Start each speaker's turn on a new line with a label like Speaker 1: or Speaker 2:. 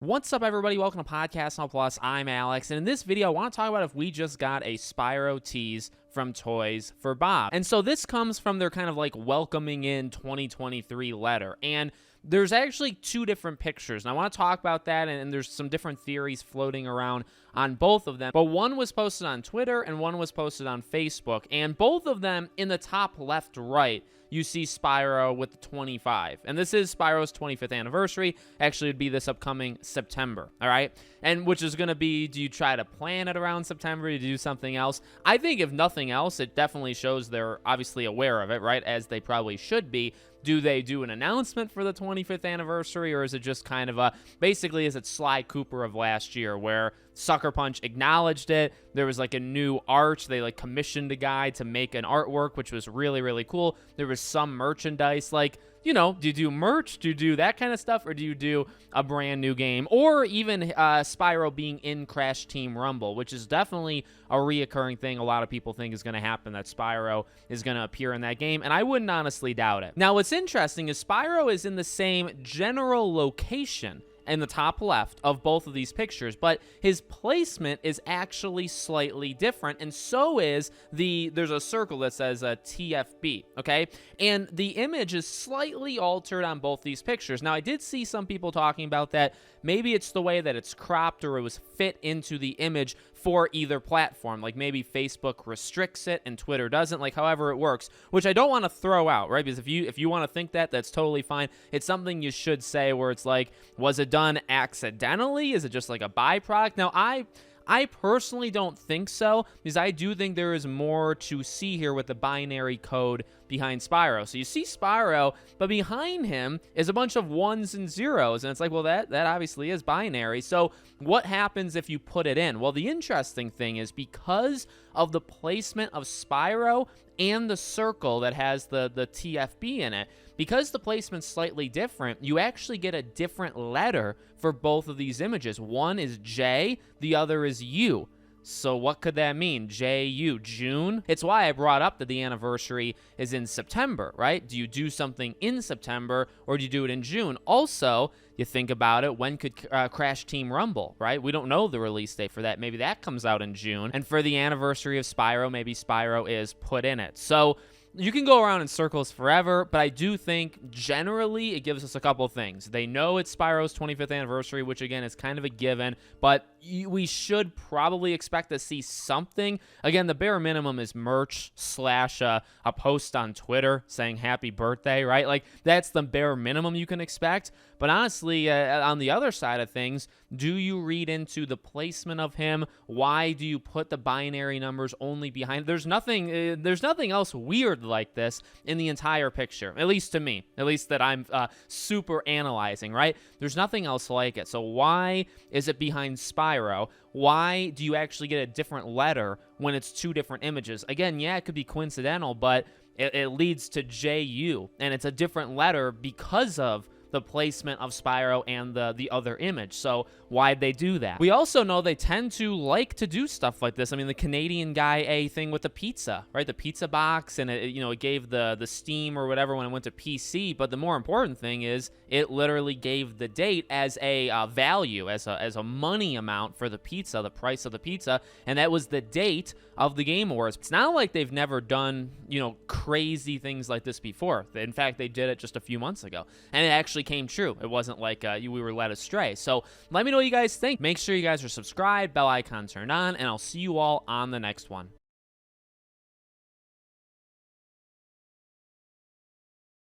Speaker 1: What's up, everybody? Welcome to Podcast Now Plus. I'm Alex, and in this video, I want to talk about if we just got a Spyro tease from Toys for Bob. And so this comes from their kind of like welcoming in 2023 letter, and there's actually two different pictures, and I want to talk about that, and there's some different theories floating around on both of them. But one was posted on Twitter, and one was posted on Facebook, and both of them in the top left right, you see Spyro with the 25. And this is Spyro's 25th anniversary. Actually, it would be this upcoming September, all right? And which is going to be, do you try to plan it around September to do something else? I think if nothing else, it definitely shows they're obviously aware of it, right? As they probably should be. Do they do an announcement for the 25th anniversary, or is it just kind of a, basically, is it Sly Cooper of last year where Sucker Punch acknowledged it? There was like a new art. They like commissioned a guy to make an artwork, which was really, really cool. There was some merchandise, like, you know, do you do merch? Do you do that kind of stuff? Or do you do a brand new game? Or even Spyro being in Crash Team Rumble, which is definitely a reoccurring thing a lot of people think is going to happen, that Spyro is going to appear in that game. And I wouldn't honestly doubt it. Now, what's interesting is Spyro is in the same general location in the top left of both of these pictures, but his placement is actually slightly different, and so is there's a circle that says TFB, okay? And the image is slightly altered on both these pictures. Now, I did see some people talking about that maybe it's the way that it's cropped or it was fit into the image for either platform. Like maybe Facebook restricts it and Twitter doesn't, like however it works, which I don't want to throw out, right? Because if you want to think that, that's totally fine. It's something you should say where it's like, was it done accidentally? Is it just like a byproduct? Now, I personally don't think so, because I do think there is more to see here with the binary code behind Spyro. So you see Spyro, but behind him is a bunch of ones and zeros, and it's like, well, that obviously is binary. So what happens if you put it in? Well, the interesting thing is because of the placement of Spyro and the circle that has the TFB in it, because the placement's slightly different, you actually get a different letter for both of these images. One is J, the other is U. So what could that mean? J-U, June? It's why I brought up that the anniversary is in September, right? Do you do something in September, or do you do it in June? Also, you think about it, when could Crash Team Rumble, right? We don't know the release date for that. Maybe that comes out in June. And for the anniversary of Spyro, maybe Spyro is put in it. So you can go around in circles forever, but I do think generally it gives us a couple things. They know it's Spyro's 25th anniversary, which again is kind of a given, but we should probably expect to see something. Again, the bare minimum is merch / a post on Twitter saying happy birthday, right? Like that's the bare minimum you can expect. But honestly, on the other side of things, do you read into the placement of him? Why do you put the binary numbers only behind? There's nothing else weird like this in the entire picture, at least to me, at least that I'm super analyzing, right? There's nothing else like it. So why is it behind Spyro? Why do you actually get a different letter when it's two different images? Again, yeah, it could be coincidental, but it leads to JU, and it's a different letter because of the placement of Spyro and the other image. So why'd they do that? We also know they tend to like to do stuff like this. I mean, the Canadian Guy A thing with the pizza, right? The pizza box, and it gave the Steam or whatever when it went to PC. But the more important thing is it literally gave the date as a value, as a money amount for the pizza, the price of the pizza, and that was the date of the Game Awards. It's not like they've never done, crazy things like this before. In fact, they did it just a few months ago, and it actually came true. It wasn't like we were led astray. So let me know what you guys think. Make sure you guys are subscribed, bell icon turned on, and I'll see you all on the next one.